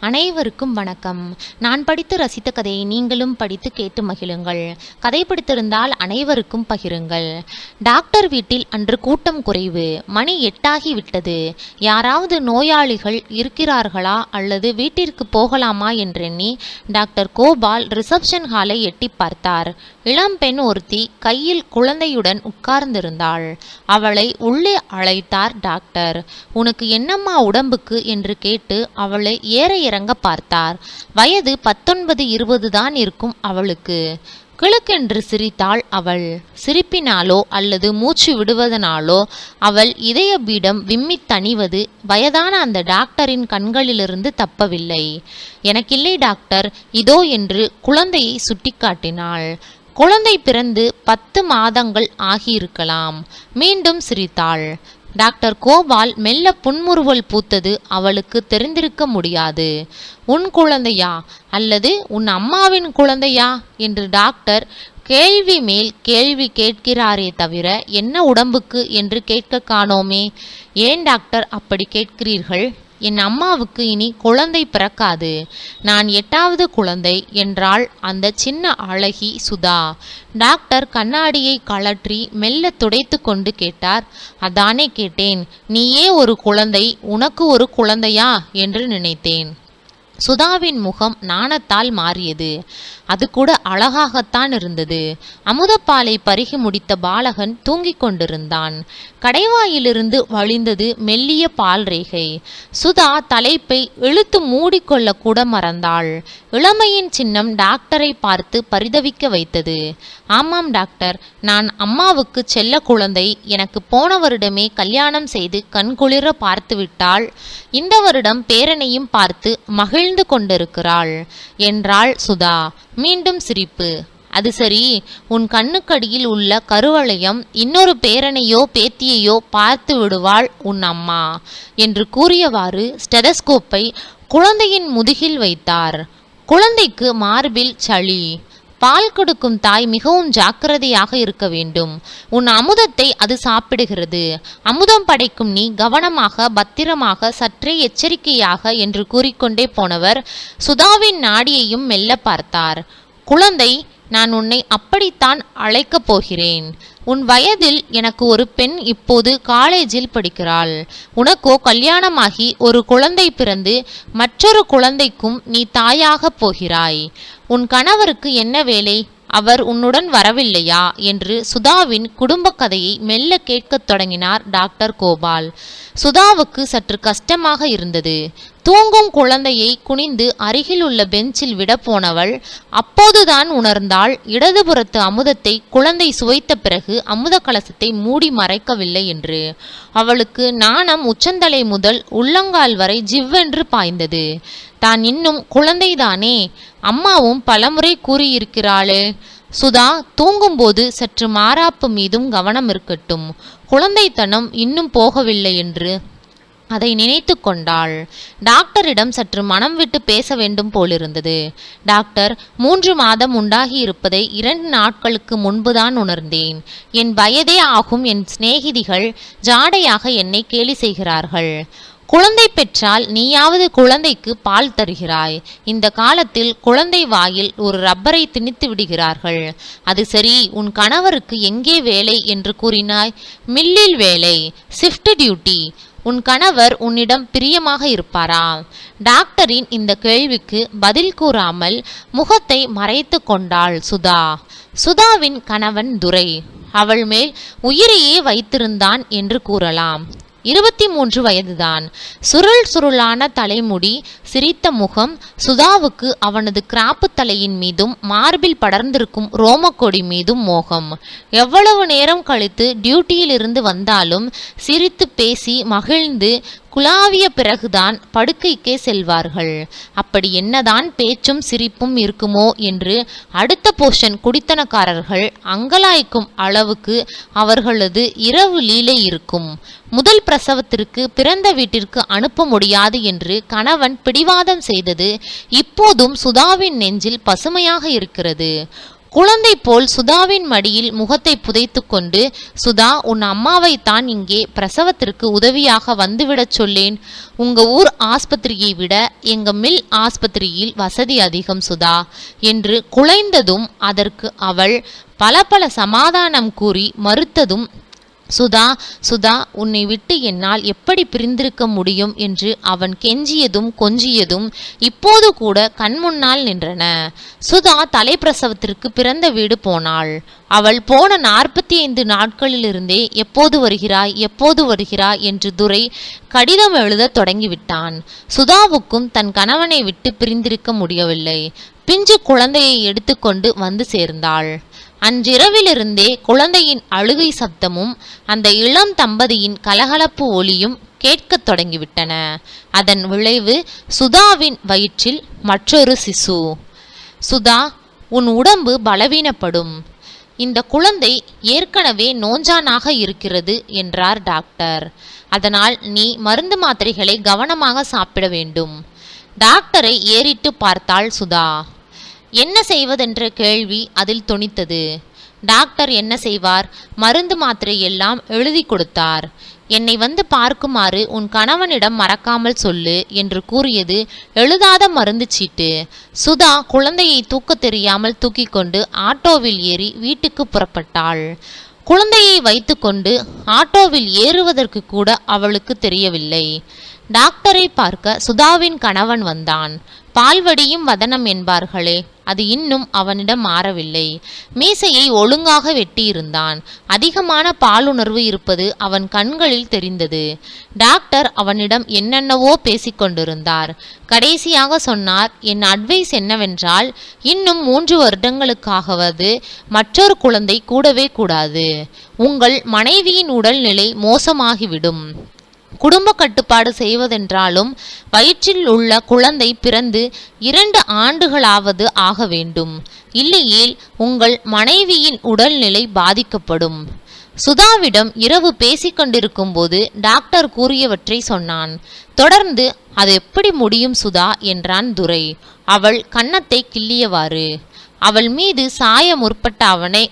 அனைவருக்கும் வணக்கம். நான் படித்து ரசித்த கதையை நீங்களும் படித்து கேட்டு மகிழுங்கள். கதை பிடித்திருந்தால் அனைவருக்கும் பகிருங்கள். டாக்டர் வீட்டில் அன்று கூட்டம் குறைவு. மணி 8 விட்டது. யாராவது நோயாளிகள் இருக்கிறார்களா அல்லது வீட்டிற்கு போகலாமா என்றெண்ணி டாக்டர் கோபால் ரிசப்ஷன் ஹாலை எட்டி பார்த்தார். இளம்பெண் ஒருத்தி கையில் குழந்தையுடன் உட்கார்ந்திருந்தாள். அவளை உள்ளே அழைத்தார் டாக்டர். உனக்கு என்னம்மா உடம்புக்கு என்று கேட்டு அவளை ஏற இறங்க பார்த்தார். வயது 19-20 தான் இருக்கும் அவளுக்கு. கிளுக்கென்று சிரித்தாள் அவள். சிரிப்பினாலோ அல்லது மூச்சு விடுவதனாலோ அவள் இதய பீடம் விம்மித் தணிவது வயதான அந்த டாக்டரின் கண்களிலிருந்து தப்பவில்லை. எனக்கில்லை டாக்டர், இதோ என்று குழந்தையை சுட்டிக்காட்டினாள். குழந்தை பிறந்து 10 மாதங்கள் ஆகியிருக்கலாம். மீண்டும் சிரித்தாள். டாக்டர் கோபால் மெல்ல புன்முறுவல் பூத்தது அவளுக்கு தெரிந்திருக்க முடியாது. உன் குழந்தையா அல்லது உன் அம்மாவின் குழந்தையா என்று டாக்டர் கேள்வி மேல் கேள்வி கேட்கிறாரே தவிர என்ன உடம்புக்கு என்று கேட்க காணோமே. ஏன் டாக்டர் அப்படி கேட்கிறீர்கள்? என் அம்மாவுக்கு இனி குழந்தை பிறக்காது. நான் 8வது குழந்தை என்றாள் அந்த சின்ன அழகி சுதா. டாக்டர் கண்ணாடியை கழற்றி மெல்ல துடைத்து கொண்டு கேட்டார். அதானே கேட்டேன், நீயே ஒரு குழந்தை, உனக்கு ஒரு குழந்தையா என்று நினைத்தேன். சுதாவின் முகம் நாணத்தால் மாறியது. அது கூட அழகாகத்தான் இருந்தது. அமுதப்பாலை பருகி முடித்த பாலகன் தூங்கிக் கொண்டிருந்தான். கடைவாயிலிருந்து வழிந்தது மெல்லிய பால் ரேகை. சுதா தலைப்பை இழுத்து மூடிக்கொள்ள கூட மறந்தாள். இளமையின் சின்னம் டாக்டரை பார்த்து பரிதவிக்க வைத்தது. ஆமாம் டாக்டர், நான் அம்மாவுக்கு செல்ல குழந்தை. எனக்கு போன வருடமே கல்யாணம் செய்து கண்குளிர பார்த்து விட்டாள். இந்த வருடம் பேரனையும் பார்த்து மகிழ்ந்து கொண்டிருக்கிறாள் என்றாள் சுதா. மீண்டும் சிரிப்பு. அது சரி, உன் கண்ணுக்கடியில் உள்ள கருவளையம் இன்னொரு பேரனையோ பேத்தியையோ பார்த்து விடுவாள் உன் அம்மா என்று கூறியவாறு ஸ்டெதஸ்கோப்பை குழந்தையின் முதுகில் வைத்தார். குழந்தைக்கு மார்பில் சளி. பால் கொடுக்கும் தாய் மிகவும் ஜாக்கிரதையாக இருக்க வேண்டும். உன் அமுதத்தை அது சாப்பிடுகிறது. அமுதம் படைக்கும் நீ கவனமாக, பத்திரமாக, சற்றே எச்சரிக்கையாக என்று கூறிக்கொண்டே போனவர் சுதாவின் நாடியையும் மெல்ல பார்த்தார். குழந்தை, நான் உன்னை அப்படித்தான் அழைக்கப் போகிறேன். உன் வயதில் எனக்கு ஒரு பெண் இப்போது காலேஜில் படிக்கிறாள். உனக்கோ கல்யாணமாகி ஒரு குழந்தை பிறந்து மற்றொரு குழந்தைக்கும் நீ தாயாக போகிறாய். உன் கணவருக்கு என்ன வேலை? அவர் உன்னுடன் வரவில்லையா என்று சுதாவின் குடும்ப கதையை மெல்ல கேட்கத் தொடங்கினார் டாக்டர் கோபால். சுதாவுக்கு சற்று கஷ்டமாக இருந்தது. தூங்கும் குழந்தையை குனிந்து அருகில் உள்ள பெஞ்சில் விட போனவள் அப்போதுதான் உணர்ந்தாள், இடதுபுறத்து அமுதத்தை குழந்தை சுவைத்த பிறகு அமுத கலசத்தை மூடி மறைக்கவில்லை என்று. அவளுக்கு நாணம் உச்சந்தலை முதல் உள்ளங்கால் வரை ஜிவ்வென்று பாய்ந்தது. தான் இன்னும் குழந்தைதானே, அம்மாவும் பலமுறை கூறியிருக்கிறாளே. சுதா, தூங்கும்போது சற்று மாராப்பு மீதும் கவனம் இருக்கட்டும். குழந்தைத்தனம் இன்னும் போகவில்லை என்று அதை நினைத்து கொண்டாள். டாக்டரிடம் சற்று மனம் விட்டு பேச வேண்டும் போலிருந்தது. டாக்டர், 3 மாதம் உண்டாகி இருப்பதை 2 நாட்களுக்கு முன்புதான் உணர்ந்தேன். என் வயதே ஆகும் என் சிநேகிதிகள் ஜாடையாக என்னை கேலி செய்கிறார்கள். குழந்தை பெற்றால் நீயாவது குழந்தைக்கு பால் தருகிறாய். இந்த காலத்தில் குழந்தை வாயில் ஒரு ரப்பரை திணித்து விடுகிறார்கள். அது சரி, உன் கணவருக்கு எங்கே வேலை என்று கூறினாய்? மில்லில் வேலை, ஷிஃப்ட் டியூட்டி. உன் கணவர் உன்னிடம் பிரியமாக இருப்பாரா? டாக்டரின் இந்த கேள்விக்கு பதில் கூறாமல் முகத்தை மறைத்து கொண்டாள் சுதா. சுதாவின் கணவன் துரை அவள் மேல் உயிரையே வைத்திருந்தான் என்று கூறலாம். 23 வயதுதான். சுருள் சுருளான தலைமுடி, சிரித்த முகம். சுதாவுக்கு அவனது கிராப்பு தலையின் மீதும் மார்பில் படர்ந்திருக்கும் ரோமக்கொடி மீதும் மோகம். எவ்வளவு நேரம் கழித்து டியூட்டியில் இருந்து வந்தாலும் சிரித்து பேசி மகிழ்ந்து குலாவிய பிறகுதான் படுக்கைக்கே செல்வார்கள். அப்படி என்னதான் பேச்சும் சிரிப்பும் இருக்குமோ என்று அடுத்த போர்ஷன் குடித்தனக்காரர்கள் அங்கலாய்க்கும் அளவுக்கு அவர்களது இரவு லீலை இருக்கும். முதல் பிரசவத்திற்கு பிறந்த வீட்டிற்கு அனுப்ப முடியாது என்று கணவன் பிடிவாதம் செய்தது இப்போதும் சுதாவின் நெஞ்சில் பசுமையாக இருக்கிறது. குழந்தை போல் சுதாவின் மடியில் முகத்தை புதைத்து கொண்டு, சுதா, உன் அம்மாவைத்தான் இங்கே பிரசவத்திற்கு உதவியாக வந்துவிடச் சொல்லேன். உங்க ஊர் ஆஸ்பத்திரியை விட எங்க மில் ஆஸ்பத்திரியில் வசதி அதிகம் சுதா என்று குழைந்ததும் அதற்கு அவள் பல சமாதானம் கூறி மறுத்ததும், சுதா, சுதா, உன்னை விட்டு என்னால் எப்படி பிரிந்திருக்க முடியும் என்று அவன் கெஞ்சியதும் கொஞ்சியதும் இப்போது கூட கண்முன்னால் நின்றன. சுதா தலைப்பிரசவத்திற்கு பிறந்த வீடு போனாள். அவள் போன 45 நாட்களிலிருந்தே எப்போது வருகிறாய் எப்போது வருகிறாய் என்று துரை கடிதம் எழுத தொடங்கிவிட்டான். சுதாவுக்கும் தன் கணவனை விட்டு பிரிந்திருக்க முடியவில்லை. பிஞ்சு குழந்தையை எடுத்துக்கொண்டு வந்து சேர்ந்தாள். அன்றிரவிலிருந்தே குழந்தையின் அழுகை சப்தமும் அந்த இளம் தம்பதியின் கலகலப்பு ஒலியும் கேட்கத் தொடங்கிவிட்டன. அதன் விளைவு சுதாவின் வயிற்றில் மற்றொரு சிசு. சுதா, உன் உடம்பு பலவீனப்படும். இந்த குழந்தை ஏற்கனவே நோஞ்சானாக இருக்கிறது என்றார் டாக்டர். அதனால் நீ மருந்து மாத்திரைகளை கவனமாக சாப்பிட வேண்டும். டாக்டரை ஏறிட்டு பார்த்தாள் சுதா. என்ன செய்வதென்ற கேள்வி அதில் தொனித்தது. டாக்டர் என்ன செய்வார்? மருந்து மாத்திரை எல்லாம் எழுதி கொடுத்தார். என்னை வந்து பார்க்குமாறு உன் கணவனிடம் மறக்காமல் சொல்லு என்று கூறியது எழுதாத மருந்து சீட்டு. சுதா குழந்தையை தூக்க தெரியாமல் தூக்கி கொண்டு ஆட்டோவில் ஏறி வீட்டுக்கு புறப்பட்டாள். குழந்தையை வைத்துக்கொண்டு ஆட்டோவில் ஏறுவதற்கு கூட அவளுக்கு தெரியவில்லை. டாக்டரை பார்க்க சுதாவின் கணவன் வந்தான். பால்வடியும் வதனம் என்பார்களே, அது இன்னும் அவனிடம் மாறவில்லை. மீசையை ஒழுங்காக வெட்டியிருந்தான். அதிகமான பாலுணர்வு இருப்பது அவன் கண்களில் தெரிந்தது. டாக்டர் அவனிடம் என்னென்னவோ பேசிக்கொண்டிருந்தார். கடைசியாக சொன்னார், என் அட்வைஸ் என்னவென்றால், இன்னும் 3 வருடங்களுக்காகவது மற்றொரு குழந்தை கூடவே கூடாது. உங்கள் மனைவியின் உடல்நிலை மோசமாகிவிடும். குடும்ப கட்டுப்பாடு செய்வதென்றாலும் வயிற்றில் உள்ள குழந்தை பிறந்து 2 ஆண்டுகளாவது ஆக வேண்டும். இல்லையேல் உங்கள் மனைவியின் உடல்நிலை பாதிக்கப்படும். சுதாவிடம் இரவு பேசிக்கொண்டிருக்கும் போது டாக்டர் கூறியவற்றை சொன்னான். தொடர்ந்து, அது எப்படி முடியும் சுதா என்றான் துரை. அவள் கன்னத்தை கிள்ளியவாறு. அவள் மீது சாய முற்பட்ட அவனை,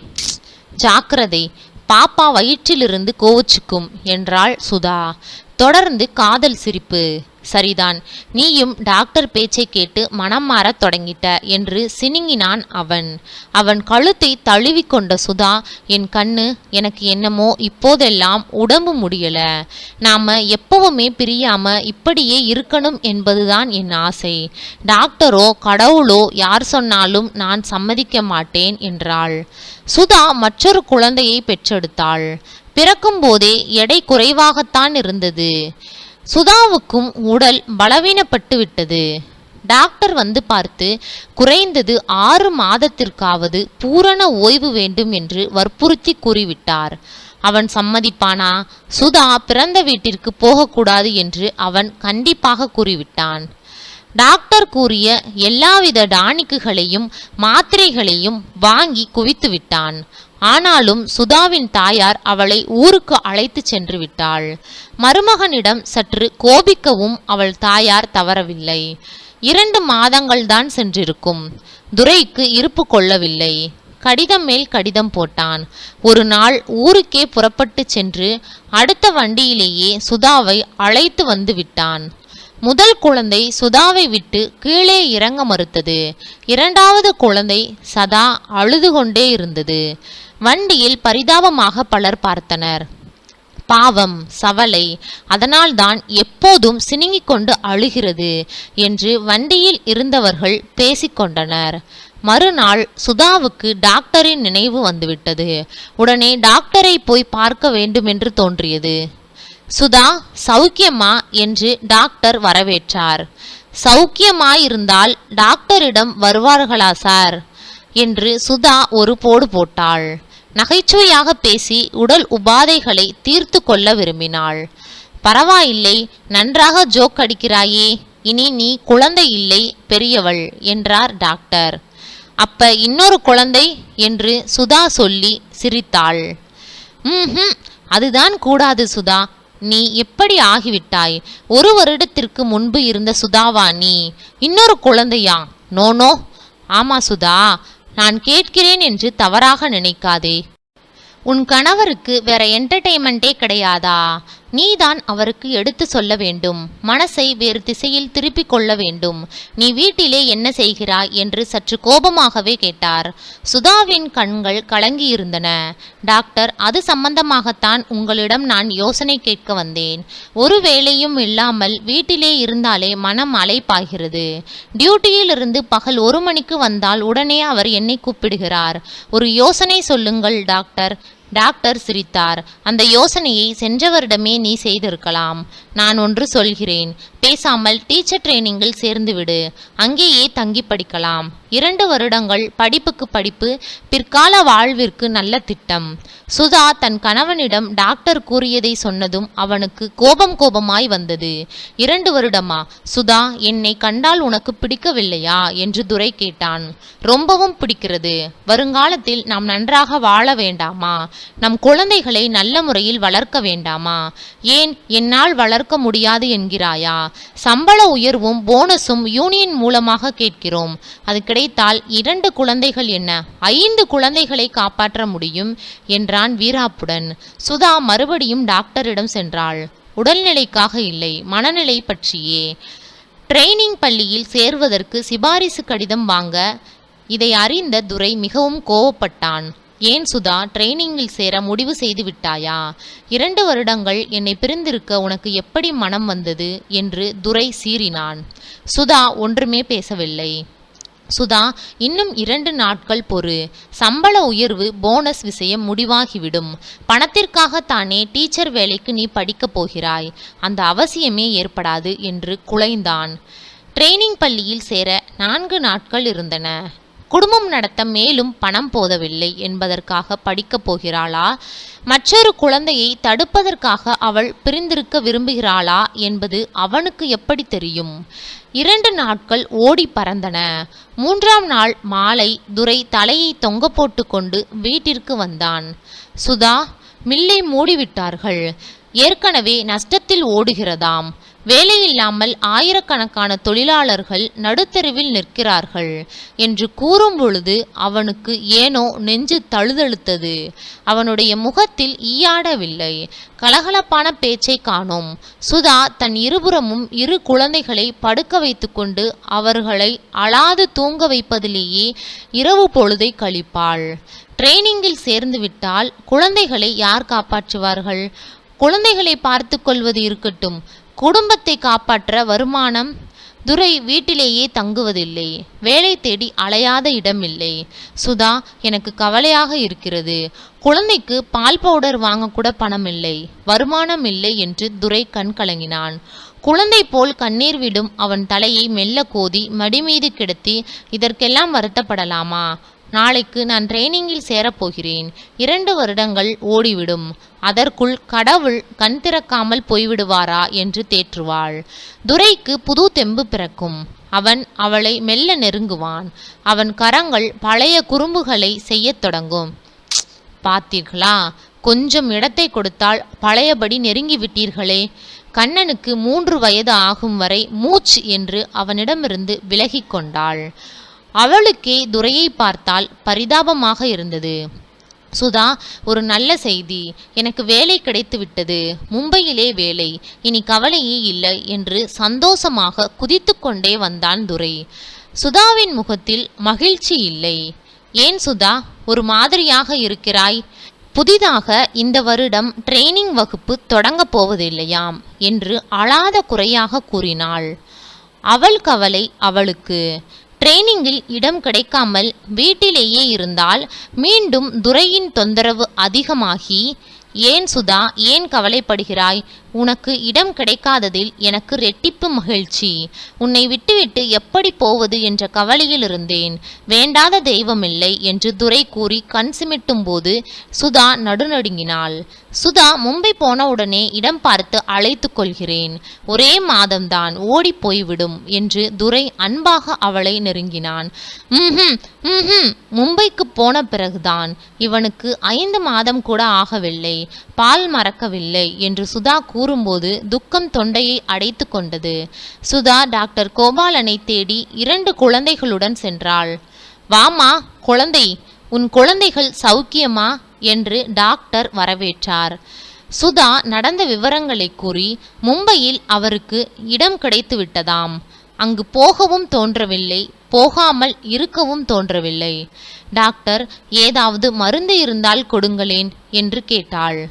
ஜாக்கிரதை, பாப்பா வயிற்றிலிருந்து கோவிச்சுக்கும் என்றாள் சுதா. தொடர்ந்து காதல் சிரிப்பு. சரிதான், நீயும் டாக்டர் பேச்சை கேட்டு மனம் மாறத் தொடங்கிட்ட என்று சினுங்கினான் அவன். அவன் கழுத்தை தழுவி கொண்ட சுதா, என் கண்ணு, எனக்கு என்னமோ இப்போதெல்லாம் உடம்பு முடியல. நாம எப்பவுமே பிரியாம இப்படியே இருக்கணும் என்பதுதான் என் ஆசை. டாக்டரோ கடவுளோ யார் சொன்னாலும் நான் சம்மதிக்க மாட்டேன் என்றாள். சுதா மற்றொரு குழந்தையை பெற்றெடுத்தாள். பிறக்கும் போதே எடை குறைவாகத்தான் இருந்தது. சுதாவுக்கும் உடல் பலவீனப்பட்டு விட்டது. டாக்டர் வந்து பார்த்து குறைந்தது 6 மாதத்திற்காவது பூரண ஓய்வு வேண்டும் என்று வற்புறுத்தி கூறிவிட்டார். அவன் சம்மதிப்பானா? சுதா பிறந்த வீட்டிற்கு போகக்கூடாது என்று அவன் கண்டிப்பாக கூறிவிட்டான். டாக்டர் கூறிய எல்லாவித டானிக்குகளையும் மாத்திரைகளையும் வாங்கி குவித்து விட்டான். ஆனாலும் சுதாவின் தாயார் அவளை ஊருக்கு அழைத்து சென்று விட்டாள். மருமகனிடம் சற்று கோபிக்கவும் அவள் தாயார் தவறவில்லை. 2 மாதங்கள்தான் சென்றிருக்கும். துரைக்கு இருப்பு கொள்ளவில்லை. கடிதம் மேல் கடிதம் போட்டான். ஒரு நாள் ஊருக்கே புறப்பட்டு சென்று அடுத்த வண்டியிலேயே சுதாவை அழைத்து வந்து விட்டான். முதல் குழந்தை சுதாவை விட்டு கீழே இறங்க மறுத்தது. 2வது குழந்தை சதா அழுது கொண்டே இருந்தது. வண்டியில் பரிதாபமாக பலர் பார்த்தனர். பாவம், சவலை, அதனால்தான் எப்போதும் சினுங்கிக் கொண்டு அழுகிறது என்று வண்டியில் இருந்தவர்கள் பேசிக்கொண்டனர். மறுநாள் சுதாவுக்கு டாக்டரின் நினைவு வந்துவிட்டது. உடனே டாக்டரை போய் பார்க்க வேண்டுமென்று தோன்றியது. சுதா, சௌக்கியமா என்று டாக்டர் வரவேற்றார். சௌக்கியமாயிருந்தால் டாக்டரிடம் வருவார்களா சார் என்று சுதா ஒரு போடு போட்டாள். நகைச்சுவையாக பேசி உடல் உபாதைகளை தீர்த்து கொள்ள விரும்பினாள். பரவாயில்லை, நன்றாக ஜோக் அடிக்கிறாயே, இனி நீ குழந்தை இல்லை, பெரியவள் என்றார் டாக்டர். அப்ப இன்னொரு குழந்தை என்று சுதா சொல்லி சிரித்தாள். அதுதான் கூடாது சுதா, நீ எப்படி ஆகிவிட்டாய்? 1 வருடத்திற்கு முன்பு இருந்த சுதாவா நீ? இன்னொரு குழந்தையா? நோ. ஆமா சுதா, நான் கேட்கிறேன் என்று தவறாக நினைக்காதே. உன் கணவருக்கு வேற என்டர்டெயின்மெண்ட்டே கிடையாதா? நீதான் அவருக்கு எடுத்து சொல்ல வேண்டும். மனசை வேறு திசையில் திருப்பிக் கொள்ள வேண்டும். நீ வீட்டிலே என்ன செய்கிறாய் என்று சற்று கோபமாகவே கேட்டார். சுதாவின் கண்கள் கலங்கியிருந்தன. டாக்டர், அது சம்பந்தமாகத்தான் உங்களிடம் நான் யோசனை கேட்க வந்தேன். ஒரு வேலையும் இல்லாமல் வீட்டிலே இருந்தாலே மனம் அலைப்பாகிறது. டியூட்டியிலிருந்து பகல் 1 மணிக்கு வந்தால் உடனே அவர் என்னை கூப்பிடுகிறார். ஒரு யோசனை சொல்லுங்கள் டாக்டர். டாக்டர் சிரித்தார். அந்த யோசனையை சென்ற வருடமே நீ செய்திருக்கலாம். நான் ஒன்று சொல்கிறேன். பேசாமல் டீச்சர் ட்ரைனிங்கில் சேர்ந்துவிடு. அங்கேயே தங்கி படிக்கலாம். 2 வருடங்கள் படிப்புக்கு படிப்பு, பிற்கால வாழ்விற்கு நல்ல திட்டம். சுதா தன் கணவனிடம் டாக்டர் கூறியதை சொன்னதும் அவனுக்கு கோபமாய் வந்தது. 2 வருடமா? சுதா, என்னை கண்டால் உனக்கு பிடிக்கவில்லையா என்று துரை கேட்டான். ரொம்பவும் பிடிக்கிறது. வருங்காலத்தில் நாம் நன்றாக வாழ வேண்டாமா? நம் குழந்தைகளை நல்ல முறையில் வளர்க்க வேண்டாமா? ஏன் என்னால் வளர்க்க முடியாது என்கிறாயா? சம்பள உயர்வும் போனஸும் யூனியன் மூலமாக கேட்கிறோம். அது கிடைத்தால் 2 குழந்தைகள் என்ன 5 குழந்தைகளை காப்பாற்ற முடியும் என்றான் வீராப்புடன். சுதா மறுபடியும் டாக்டரிடம் சென்றாள். உடல்நிலைக்காக இல்லை, மனநிலை பற்றியே. ட்ரைனிங் பள்ளியில் சேர்வதற்கு சிபாரிசு கடிதம் வாங்க. இதை அறிந்த துரை மிகவும் கோவப்பட்டான். ஏன் சுதா, ட்ரைனிங்கில் சேர முடிவு செய்து விட்டாயா? 2 வருடங்கள் என்னை பிரிந்திருக்க உனக்கு எப்படி மனம் வந்தது என்று துரை சீறினான். சுதா ஒன்றுமே பேசவில்லை. சுதா, இன்னும் 2 நாட்கள் பொறு. சம்பள உயர்வு, போனஸ் விஷயம் முடிவாகிவிடும். பணத்திற்காகத்தானே டீச்சர் வேலைக்கு நீ படிக்கப் போகிறாய். அந்த அவசியமே ஏற்படாது என்று குலைந்தான். ட்ரைனிங் பள்ளியில் சேர 4 நாட்கள் இருந்தன. குடும்பம் நடத்த மேலும் பணம் போதவில்லை என்பதற்காக படிக்கப் போகிறாளா? மற்றொரு குழந்தையை தடுப்பதற்காக அவள் பிரிந்திருக்க விரும்புகிறாளா என்பது அவனுக்கு எப்படி தெரியும்? 2 நாட்கள் ஓடி பறந்தன. 3ஆம் நாள் மாலை துரை தலையை தொங்க போட்டு கொண்டு வீட்டிற்கு வந்தான். சுதா, மில்லை மூடிவிட்டார்கள். ஏற்கனவே நஷ்டத்தில் ஓடுகிறதாம். வேலையில்லாமல் ஆயிரக்கணக்கான தொழிலாளர்கள் நடுத்தெருவில் நிற்கிறார்கள் என்று கூறும் பொழுது அவனுக்கு ஏனோ நெஞ்சு தழுதழுத்தது. அவனுடைய முகத்தில் ஈயாடவில்லை. கலகலப்பான பேச்சை காணோம். சுதா தன் இருபுறமும் 2 குழந்தைகளை படுக்க வைத்து கொண்டு அவர்களை அழாது தூங்க வைப்பதிலேயே இரவு பொழுதை கழிப்பாள். ட்ரைனிங்கில் சேர்ந்து விட்டால் குழந்தைகளை யார் காப்பாற்றுவார்கள்? குழந்தைகளை பார்த்து கொள்வது இருக்கட்டும், குடும்பத்தை காப்பாற்ற வருமானம்? துரை வீட்டிலேயே தங்குவதில்லை. வேலை தேடி அலையாத இடமில்லை. சுதா, எனக்கு கவலையாக இருக்கிறது. குழந்தைக்கு பால் பவுடர் வாங்கக்கூட பணம் இல்லை, வருமானம் இல்லை என்று துரை கண் கலங்கினான். குழந்தை போல் கண்ணீர் விடும் அவன் தலையை மெல்ல கோதி மடிமீது கிடத்தி, இதற்கெல்லாம் வருத்தப்படலாமா? நாளைக்கு நான் ட்ரைனிங்கில் சேரப்போகிறேன். 2 வருடங்கள் ஓடிவிடும். அதற்குள் கடவுள் கண் திறக்காமல் போய்விடுவாரா என்று தேற்றுவாள். துரைக்கு புது தெம்பு பிறக்கும். அவன் அவளை மெல்ல நெருங்குவான். அவன் கரங்கள் பழைய குறும்புகளை செய்யத் தொடங்கும். பார்த்தீர்களா, கொஞ்சம் இடத்தை கொடுத்தால் பழையபடி நெருங்கி விட்டீர்களே. கண்ணனுக்கு 3 வயது ஆகும் வரை மூச் என்று அவனிடமிருந்து விலகி கொண்டாள். அவளுக்கே துரையை பார்த்தால் பரிதாபமாக இருந்தது. சுதா, ஒரு நல்ல செய்தி. எனக்கு வேலை கிடைத்து விட்டது. மும்பையிலே வேலை. இனி கவலையே இல்லை என்று சந்தோஷமாக குதித்து கொண்டே வந்தான் துரை. சுதாவின் முகத்தில் மகிழ்ச்சி இல்லை. ஏன் சுதா, ஒரு மாதிரியாக இருக்கிறாய்? புதிதாக இந்த வருடம் ட்ரைனிங் வகுப்பு தொடங்கப் போவதில்லையாம் என்று அழாத குறையாக கூறினாள். அவள் கவலை அவளுக்கு. ட்ரைனிங்கில் இடம் கிடைக்காமல் வீட்டிலேயே இருந்தால் மீண்டும் துரையின் தொந்தரவு அதிகமாகி, ஏன் சுதா, ஏன் கவலைப்படுகிறாய்? உனக்கு இடம் கிடைக்காததில் எனக்கு ரெட்டிப்பு மகிழ்ச்சி. உன்னை விட்டுவிட்டு எப்படி போவது என்ற கவலையில் இருந்தேன். வேண்டாத தெய்வமில்லை என்று துரை கூறி கண் சிமிட்டும் போது சுதா நடுநடுங்கினாள். சுதா, மும்பை போனவுடனே இடம் பார்த்து அழைத்து கொள்கிறேன். ஒரே மாதம்தான், ஓடி போய்விடும் என்று துரை அன்பாக அவளை நெருங்கினான். மும்பைக்கு போன பிறகுதான். இவனுக்கு 5 மாதம் கூட ஆகவில்லை. பால் மறக்கவில்லை என்று சுதா கூறும்போது துக்கம் தொண்டையை அடைத்து கொண்டது. சுதா டாக்டர் கோபாலனை தேடி 2 குழந்தைகளுடன் சென்றாள். வாமா குழந்தை, உன் குழந்தைகள் சௌக்கியமா என்று டாக்டர் வரவேற்றார். சுதா நடந்த விவரங்களை கூறி மும்பையில் அவருக்கு இடம் கிடைத்து விட்டதாம். அங்கு போகவும் தோன்றவில்லை, போகாமல் இருக்கவும் தோன்றவில்லை. டாக்டர், ஏதாவது மருந்து இருந்தால் கொடுங்களேன் என்று கேட்டாள்.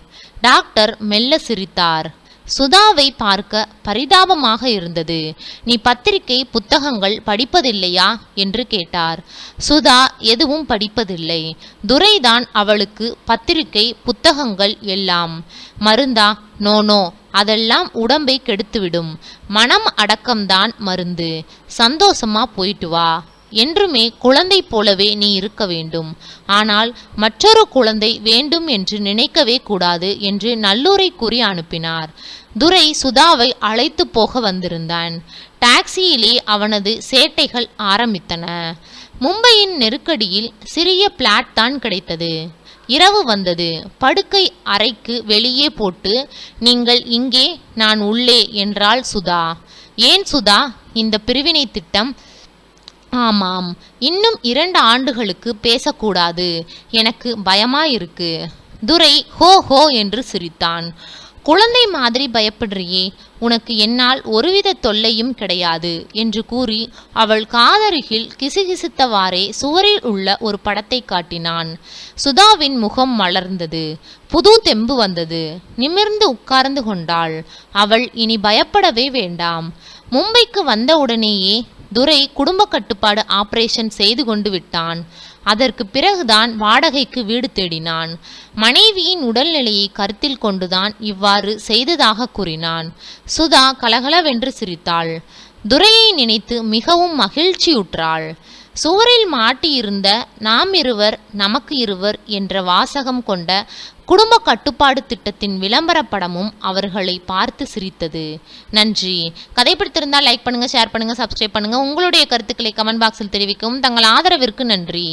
டாக்டர் மெல்ல சிரித்தார். சுதாவை பார்க்க பரிதாபமாக இருந்தது. நீ பத்திரிகை புத்தகங்கள் படிப்பதில்லையா என்று கேட்டார். சுதா எதுவும் படிப்பதில்லை. துரைதான் அவளுக்கு பத்திரிகை புத்தகங்கள் எல்லாம். மருந்தா? நோ, அதெல்லாம் உடம்பை கெடுத்துவிடும். மனம் அடக்கம்தான் மருந்து. சந்தோஷமா போயிட்டு வா. என்றுமே குழந்தை போலவே நீ இருக்க வேண்டும். ஆனால் மற்றொரு குழந்தை வேண்டும் என்று நினைக்கவே கூடாது என்று நல்லூரை கூறி அனுப்பினார். துரை சுதாவை அழைத்து போக வந்திருந்தான். டாக்ஸியிலே அவனது சேட்டைகள் ஆரம்பித்தன. மும்பையின் நெருக்கடியில் சிறிய பிளாட் தான் கிடைத்தது. இரவு வந்தது. படுக்கை அறைக்கு வெளியே போட்டு, நீங்கள் இங்கே, நான் உள்ளே என்றாள் சுதா. ஏன் சுதா இந்த பிரிவினை திட்டம்? ஆமாம், இன்னும் 2 ஆண்டுகளுக்கு பேசக்கூடாது. எனக்கு பயமாயிருக்கு. துரை ஹோ என்று சிரித்தான். குழந்தை மாதிரி பயப்படுறியே, உனக்கு என்னால் ஒருவித தொல்லையும் கிடையாது என்று கூறி அவள் காதருகில் கிசுகிசுத்தவாறே சுவரில் உள்ள ஒரு படத்தை காட்டினான். சுதாவின் முகம் மலர்ந்தது. புது தெம்பு வந்தது. நிமிர்ந்து உட்கார்ந்து கொண்டாள். அவள் இனி பயப்படவே வேண்டாம். மும்பைக்கு வந்தவுடனேயே துரை குடும்ப கட்டுப்பாடு ஆபரேஷன் செய்து கொண்டு விட்டான். அதற்கு பிறகுதான் வாடகைக்கு வீடு தேடினான். மனைவியின் உடல்நிலையை கருத்தில் கொண்டுதான் இவ்வாறு செய்ததாக கூறினான். சுதா கலகலவென்று சிரித்தாள். துரையை நினைத்து மிகவும் மகிழ்ச்சியுற்றாள். சுவரில் மாட்டியிருந்த நாம் இருவர் நமக்கு இருவர் என்ற வாசகம் கொண்ட குடும்ப கட்டுப்பாடு திட்டத்தின் விளம்பர படமும் அவர்களை பார்த்து சிரித்தது. நன்றி. கதை பிடித்திருந்தால் லைக் பண்ணுங்க, ஷேர் பண்ணுங்க, சப்ஸ்கிரைப் பண்ணுங்க. உங்களுடைய கருத்துக்களை கமெண்ட் பாக்ஸில் தெரிவிக்கவும். தங்கள் ஆதரவிற்கு நன்றி.